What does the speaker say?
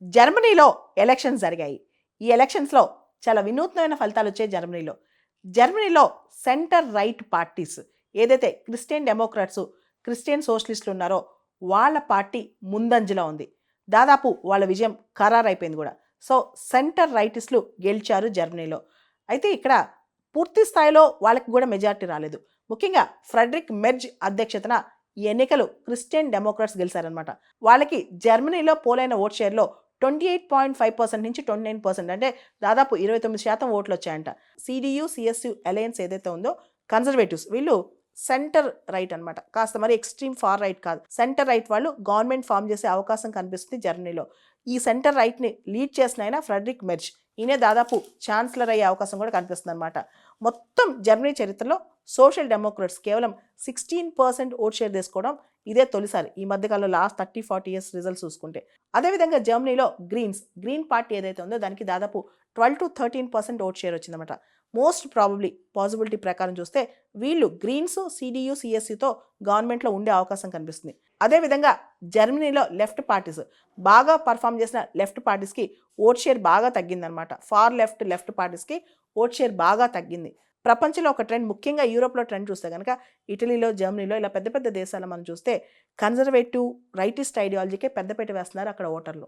జర్మనీలో ఎలక్షన్స్ జరిగాయి. ఈ ఎలక్షన్స్‌లో చాలా వినూత్నమైన ఫలితాలు వచ్చాయి జర్మనీలో. జర్మనీలో సెంటర్ రైట్ పార్టీస్ ఏదైతే క్రిస్టియన్ డెమోక్రాట్స్, క్రిస్టియన్ సోషలిస్టులు ఉన్నారో వాళ్ళ పార్టీ ముందంజలో ఉంది. దాదాపు వాళ్ళ విజయం ఖరారైపోయింది గూడా. సో, సెంటర్ రైటిస్టులు గెలిచారు జర్మనీలో. అయితే ఇక్కడ పూర్తి స్థాయిలో వాళ్ళకి గూడా మెజారిటీ రాలేదు. ముఖ్యంగా ఫ్రెడరిక్ మెర్జ్ అధ్యక్షతన ఈ ఎన్నికలు క్రిస్టియన్ డెమోక్రాట్స్ గెలిచారనమాట. వాళ్ళకి జర్మనీలో పోలైన ఓట్ షేర్‌లో 28.5% నుంచి 29% అంటే దాదాపు 29% ఓట్లు వచ్చాయంట. CDU, CSU అలయన్స్ ఏదైతే ఉందో కన్జర్వేటివ్స్ వీళ్ళు సెంటర్ రైట్ అనమాట. కాస్త మరి ఎక్స్ట్రీమ్ ఫార్ రైట్ కాదు. సెంటర్ రైట్ వాళ్ళు గవర్నమెంట్ ఫామ్ చేసే అవకాశం కనిపిస్తుంది జర్మనీలో. ఈ సెంటర్ రైట్‌ని లీడ్ చేసిన ఆయన ఫ్రెడరిక్ మెర్జ్. ఈయనే దాదాపు ఛాన్సలర్ అయ్యే అవకాశం కూడా కనిపిస్తుంది అనమాట. మొత్తం జర్మనీ చరిత్రలో సోషల్ డెమోక్రాట్స్ కేవలం 16% ఓట్ షేర్ తీసుకోవడం ఇదే తొలిసారి. ఈ మధ్యకాలంలో లాస్ట్ 30-40 ఇయర్స్ రిజల్ట్స్ చూసుకుంటే. అదేవిధంగా జర్మనీలో గ్రీన్ పార్టీ ఏదైతే ఉందో దానికి దాదాపు 12-13% ఓట్ షేర్ వచ్చిందన్నమాట. మోస్ట్ ప్రాబబ్లీ పాసిబిలిటీ ప్రకారం చూస్తే వీళ్ళు గ్రీన్స్, CDU, CSUతో గవర్నమెంట్లో ఉండే అవకాశం కనిపిస్తుంది. అదేవిధంగా జర్మనీలో లెఫ్ట్ పార్టీస్ బాగా పర్ఫామ్ చేసిన లెఫ్ట్ పార్టీస్కి ఓట్ షేర్ బాగా తగ్గిందనమాట. ఫార్ లెఫ్ట్ పార్టీస్కి ఓట్ షేర్ బాగా తగ్గింది. ప్రపంచంలో ఒక ట్రెండ్, ముఖ్యంగా యూరోప్లో ట్రెండ్ చూస్తే కనుక ఇటలీలో, జర్మనీలో ఇలా పెద్ద పెద్ద దేశాలు మనం చూస్తే కన్జర్వేటివ్ రైటిస్ట్ ఐడియాలజీకే పెద్దపీట వేస్తున్నారు అక్కడ ఓటర్లు.